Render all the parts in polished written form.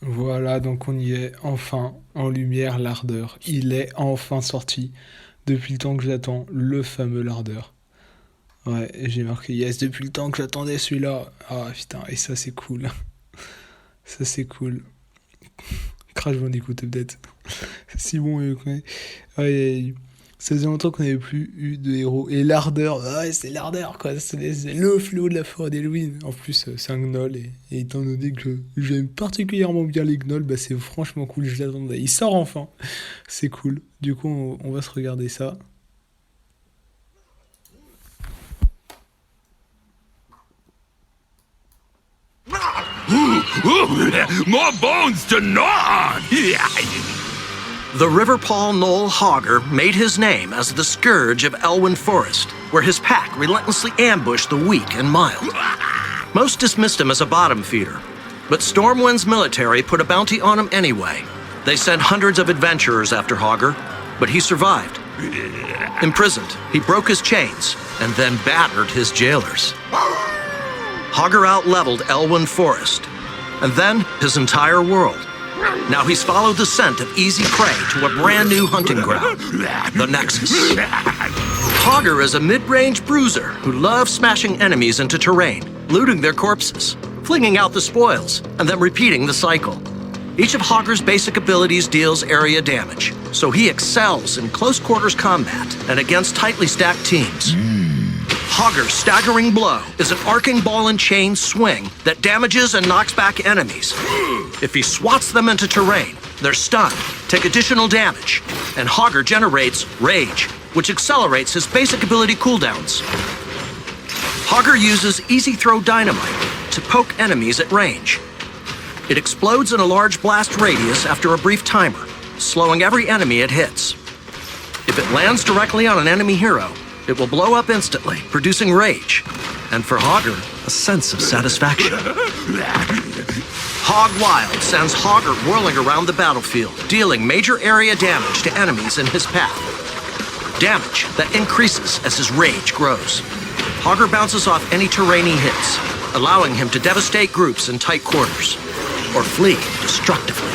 Voilà, donc on y est, enfin, en lumière, l'ardeur. Il est enfin sorti. Depuis le temps que j'attends, le fameux l'ardeur. Ouais, et j'ai marqué yes depuis le temps que j'attendais celui-là. Ah putain, et ça c'est cool. Ça c'est cool. Crash Bandicoot peut-être. Si bon, ouais. Ouais, ça faisait longtemps qu'on n'avait plus eu de héros. Et l'ardeur, ouais, c'est l'ardeur quoi. C'est le fléau de la forêt d'Halloween. En plus, c'est un gnoll. Et étant donné que j'aime particulièrement bien les gnolls, bah c'est franchement cool. Je l'attendais. Il sort enfin. C'est cool. Du coup, on va se regarder ça. More bones to gnaw on! The Riverpaw Knoll Hogger made his name as the scourge of Elwyn Forest, where his pack relentlessly ambushed the weak and mild. Most dismissed him as a bottom feeder, but Stormwind's military put a bounty on him anyway. They sent hundreds of adventurers after Hogger, but he survived. Imprisoned, he broke his chains and then battered his jailers. Hogger out-leveled Elwyn Forest, and then his entire world. Now he's followed the scent of easy prey to a brand new hunting ground, the Nexus. Hogger is a mid-range bruiser who loves smashing enemies into terrain, looting their corpses, flinging out the spoils, and then repeating the cycle. Each of Hogger's basic abilities deals area damage, so he excels in close-quarters combat and against tightly stacked teams. Hogger's staggering blow is an arcing ball and chain swing that damages and knocks back enemies. If he swats them into terrain, they're stunned, take additional damage, and Hogger generates Rage, which accelerates his basic ability cooldowns. Hogger uses Easy Throw Dynamite to poke enemies at range. It explodes in a large blast radius after a brief timer, slowing every enemy it hits. If it lands directly on an enemy hero, it will blow up instantly, producing rage, and for Hogger, a sense of satisfaction. Hog Wild sends Hogger whirling around the battlefield, dealing major area damage to enemies in his path. Damage that increases as his rage grows. Hogger bounces off any terrain he hits, allowing him to devastate groups in tight quarters, or flee destructively.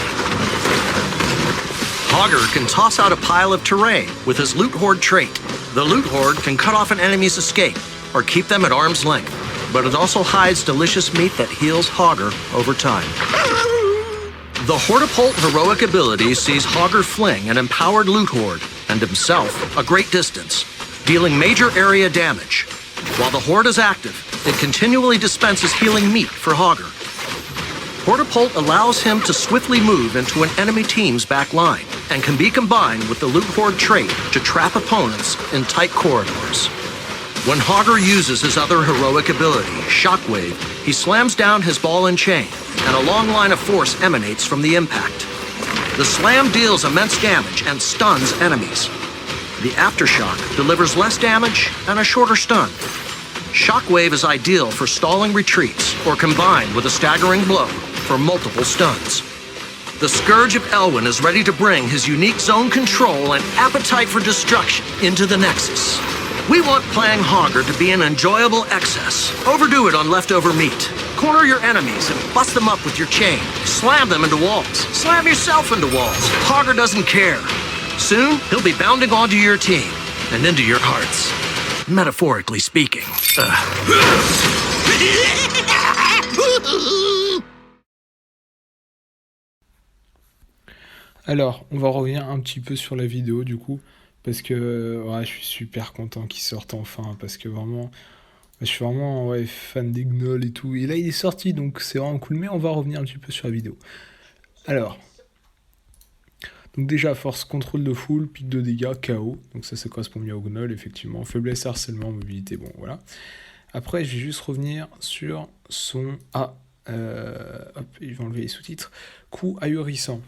Hogger can toss out a pile of terrain with his Loot Horde trait. The Loot Horde can cut off an enemy's escape or keep them at arm's length, but it also hides delicious meat that heals Hogger over time. The Hortipult heroic ability sees Hogger fling an empowered Loot Horde and himself a great distance, dealing major area damage. While the Horde is active, it continually dispenses healing meat for Hogger. Hortipult allows him to swiftly move into an enemy team's back line and can be combined with the Loot Horde trait to trap opponents in tight corridors. When Hogger uses his other heroic ability, Shockwave, he slams down his ball and chain, and a long line of force emanates from the impact. The slam deals immense damage and stuns enemies. The Aftershock delivers less damage and a shorter stun. Shockwave is ideal for stalling retreats or combined with a staggering blow for multiple stuns. The Scourge of Elwyn is ready to bring his unique zone control and appetite for destruction into the Nexus. We want playing Hogger to be an enjoyable excess. Overdo it on leftover meat. Corner your enemies and bust them up with your chain. Slam them into walls. Slam yourself into walls. Hogger doesn't care. Soon, he'll be bounding onto your team and into your hearts. Metaphorically speaking. Alors, on va revenir un petit peu sur la vidéo du coup, parce que ouais, je suis super content qu'il sorte enfin, parce que vraiment, je suis vraiment ouais, fan des gnolls et tout. Et là, il est sorti, donc c'est vraiment cool. Mais on va revenir un petit peu sur la vidéo. Alors, donc déjà, force, contrôle de foule, pic de dégâts, KO. Donc ça correspond bien au gnoll, effectivement. Faiblesse, harcèlement, mobilité, bon, voilà. Après, je vais juste revenir sur son... Ah, hop, je vais enlever les sous-titres. Coup ahurissant.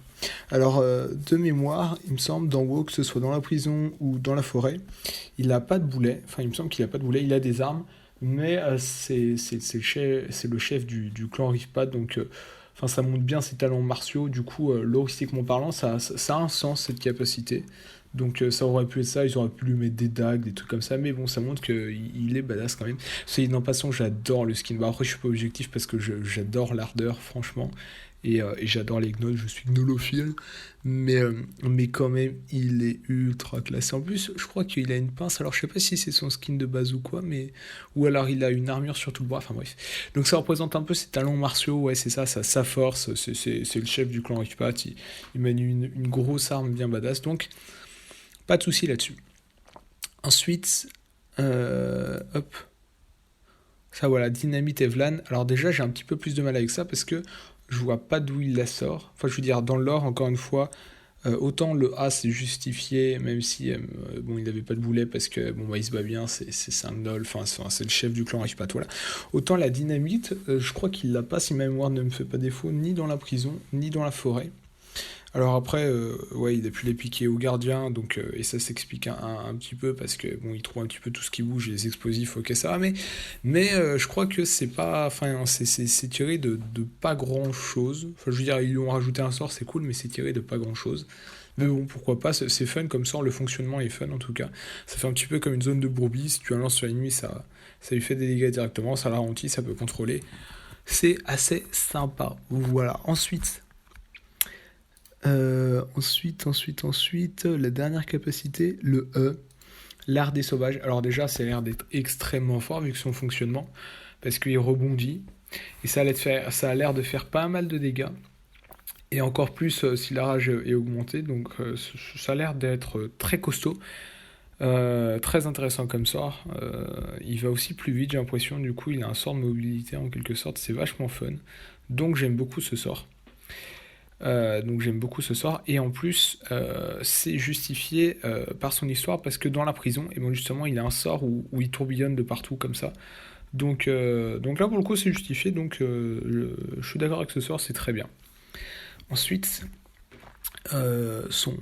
Alors, de mémoire, il me semble, dans WoW, que ce soit dans la prison ou dans la forêt, il n'a pas de boulet. Enfin, il me semble qu'il n'a pas de boulet, il a des armes, mais c'est le chef du clan Riftpad, donc enfin, ça montre bien ses talents martiaux. Du coup, loristiquement parlant, ça a un sens, cette capacité. Donc ça aurait pu être ça, ils auraient pu lui mettre des dagues, des trucs comme ça, mais bon, ça montre qu'il est badass quand même. Ceci en passant, j'adore le skin. Bah, après, je suis pas objectif parce que j'adore l'ardeur, franchement. Et j'adore les gnolls, je suis gnolophile. Mais quand même, il est ultra classé. En plus, je crois qu'il a une pince. Alors, je sais pas si c'est son skin de base ou quoi, mais. Ou alors il a une armure sur tout le bras. Enfin, bref. Donc, ça représente un peu ses talents martiaux. Ouais, c'est ça, sa force. C'est le chef du clan Rikpat. Il manie une grosse arme bien badass. Donc, pas de souci là-dessus. Ensuite, hop. Ça voilà, Dynamite Evlan. Alors déjà, j'ai un petit peu plus de mal avec ça parce que je vois pas d'où il la sort. Enfin, je veux dire, dans le lore, encore une fois, autant le A c'est justifié, même si bon, il n'avait pas de boulet parce que bon, bah, il se bat bien, c'est un gnoll, enfin, c'est le chef du clan Rifpat, voilà. Autant la dynamite, je crois qu'il l'a pas, si ma mémoire ne me fait pas défaut, ni dans la prison, ni dans la forêt. Alors après, ouais, il a pu les piquer aux gardiens, donc, et ça s'explique un petit peu parce que bon, il trouve un petit peu tout ce qui bouge, les explosifs, ok, ça va, mais je crois que c'est pas, enfin, c'est tiré de pas grand chose. Enfin, je veux dire, ils lui ont rajouté un sort, c'est cool, mais c'est tiré de pas grand chose. Mais bon, pourquoi pas, c'est fun comme sort, le fonctionnement est fun en tout cas. Ça fait un petit peu comme une zone de brouille, si tu la lances sur l'ennemi, ça lui fait des dégâts directement, ça la ralentit, ça peut contrôler. C'est assez sympa. Voilà. Ensuite, la dernière capacité, le E, l'art des sauvages. Alors déjà, ça a l'air d'être extrêmement fort vu que son fonctionnement, parce qu'il rebondit, et ça a l'air de faire pas mal de dégâts, et encore plus si la rage est augmentée, donc ça a l'air d'être très costaud, très intéressant comme sort. Il va aussi plus vite, j'ai l'impression, du coup il a un sort de mobilité en quelque sorte, c'est vachement fun, donc j'aime beaucoup ce sort. Et en plus c'est justifié par son histoire parce que dans la prison et bon justement il a un sort où il tourbillonne de partout comme ça donc là pour le coup c'est justifié donc je suis d'accord avec ce sort, c'est très bien. Ensuite son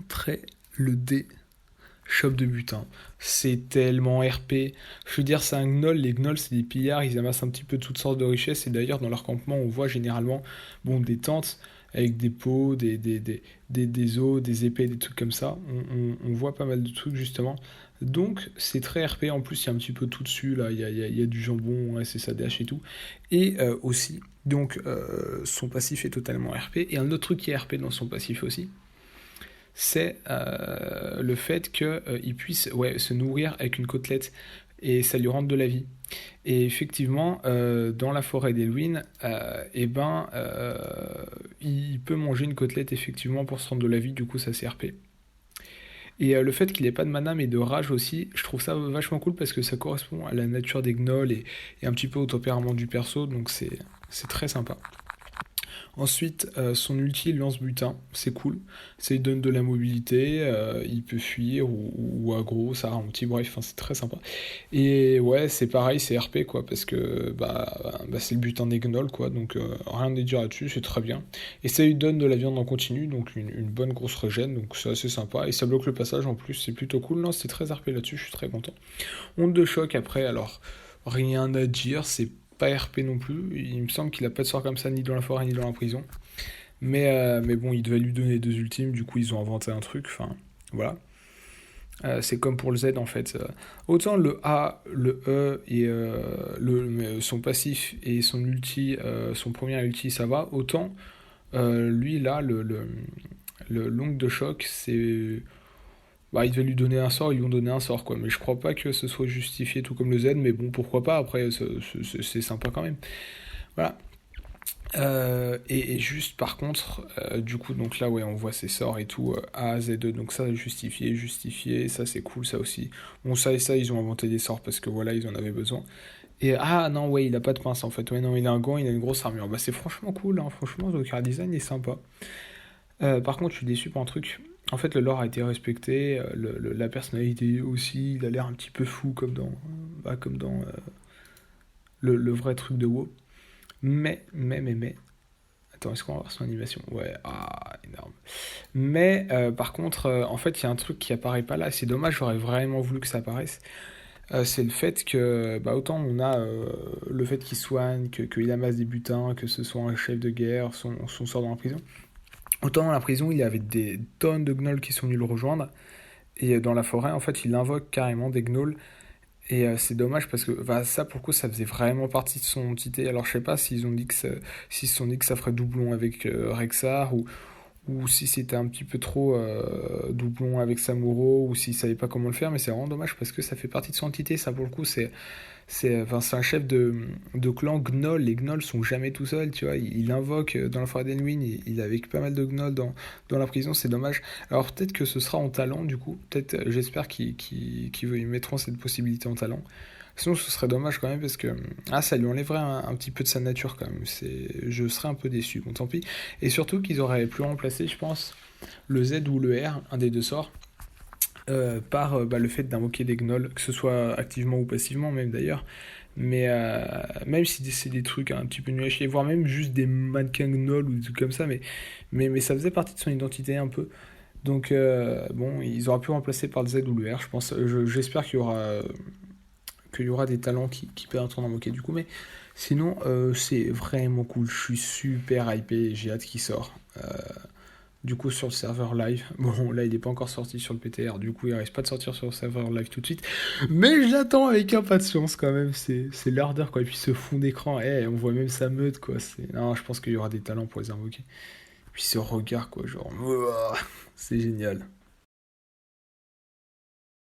trait, le D, shop de butin, c'est tellement RP. Je veux dire, c'est un gnoll, les gnolls c'est des pillards, ils amassent un petit peu toutes sortes de richesses, et d'ailleurs dans leur campement on voit généralement bon, des tentes avec des pots, des os, des épées, des trucs comme ça. On voit pas mal de trucs justement. Donc c'est très RP, en plus il y a un petit peu tout dessus, là, il y a du jambon, ouais, SSADH et tout. Et aussi, donc son passif est totalement RP. Et un autre truc qui est RP dans son passif aussi, c'est le fait qu'il puisse se nourrir avec une côtelette et ça lui rende de la vie. Et effectivement, dans la forêt d'Elwyn, il peut manger une côtelette effectivement pour se rendre de la vie, du coup ça c'est RP. Et le fait qu'il ait pas de mana mais de rage aussi, je trouve ça vachement cool parce que ça correspond à la nature des gnolls et un petit peu au tempérament du perso, donc c'est très sympa. Ensuite, son ulti lance-butin, c'est cool. Ça lui donne de la mobilité, il peut fuir ou aggro, ça ralentit, bref, c'est très sympa. Et ouais, c'est pareil, c'est RP quoi, parce que c'est le butin des gnolls quoi, donc rien à dire là-dessus, c'est très bien. Et ça lui donne de la viande en continu, donc une bonne grosse régène, donc c'est assez sympa. Et ça bloque le passage en plus, c'est plutôt cool. Non, c'est très RP là-dessus, je suis très content. Onde de choc après, alors rien à dire, c'est pas RP non plus, il me semble qu'il a pas de sort comme ça ni dans la forêt ni dans la prison, mais bon, il devait lui donner 2 ultimes, du coup ils ont inventé un truc, enfin voilà. C'est comme pour le Z en fait, autant le A, le E et son passif et son ulti, son premier ulti ça va, autant lui là le l'ongle de choc c'est... Bah, ils devaient lui donner un sort, ils lui ont donné un sort, quoi. Mais je crois pas que ce soit justifié tout comme le Z, mais bon, pourquoi pas, après, c'est sympa quand même. Voilà. Et juste par contre, du coup, donc là, ouais, on voit ses sorts et tout, A, Z2, donc ça, justifié, ça c'est cool, ça aussi. Bon, ça et ça, ils ont inventé des sorts parce que voilà, ils en avaient besoin. Et ah non, ouais, il a pas de pince en fait, ouais, non, il a un gant, il a une grosse armure. Bah, c'est franchement cool, hein. Franchement, le car design est sympa. Par contre, je suis déçu par un truc. En fait, le lore a été respecté, la personnalité aussi, il a l'air un petit peu fou comme dans le vrai truc de WoW. Mais, attends, est-ce qu'on va voir son animation? Ouais, énorme. Mais, par contre, en fait, il y a un truc qui apparaît pas là, c'est dommage, j'aurais vraiment voulu que ça apparaisse. C'est le fait que, autant on a le fait qu'il soigne, qu'il amasse des butins, que ce soit un chef de guerre, son sort dans la prison. Autant dans la prison, il y avait des tonnes de gnolls qui sont venus le rejoindre. Et dans la forêt, en fait, il invoque carrément des gnolls. Et c'est dommage parce que bah, ça, pour le coup, ça faisait vraiment partie de son entité. Alors, je sais pas s'ils se sont dit que ça ferait doublon avec Rexar ou si c'était un petit peu trop doublon avec Samuro ou s'ils savaient pas comment le faire. Mais c'est vraiment dommage parce que ça fait partie de son entité. Ça, pour le coup, c'est un chef de clan Gnoll. Les Gnolls sont jamais tout seuls, tu vois. Il invoque dans la forêt d'Elwyn, il est avec pas mal de Gnolls dans la prison, c'est dommage. Alors peut-être que ce sera en talent, du coup. Peut-être, j'espère qu'ils mettront cette possibilité en talent. Sinon, ce serait dommage quand même parce que ça lui enlèverait un petit peu de sa nature quand même. Je serais un peu déçu. Bon, tant pis. Et surtout qu'ils auraient pu remplacer, je pense, le Z ou le R, un des deux sorts, par le fait d'invoquer des gnolls, que ce soit activement ou passivement même d'ailleurs. Mais même si c'est des trucs un petit peu nuls à chier, voire même juste des mannequins gnolls ou des trucs comme ça, mais ça faisait partie de son identité un peu. Donc bon, ils auraient pu remplacer par le Z ou le R, je pense. J'espère qu'il y aura des talents qui permettront d'invoquer du coup, mais sinon c'est vraiment cool. Je suis super hypé, j'ai hâte qu'il sorte. Du coup, sur le serveur live, bon, là, il n'est pas encore sorti sur le PTR, du coup, il risque pas de sortir sur le serveur live tout de suite. Mais j'attends avec impatience quand même, c'est l'ardeur, quoi. Et puis ce fond d'écran, on voit même sa meute, quoi. Non, je pense qu'il y aura des talents pour les invoquer. Puis ce regard, quoi, genre, ouah, c'est génial.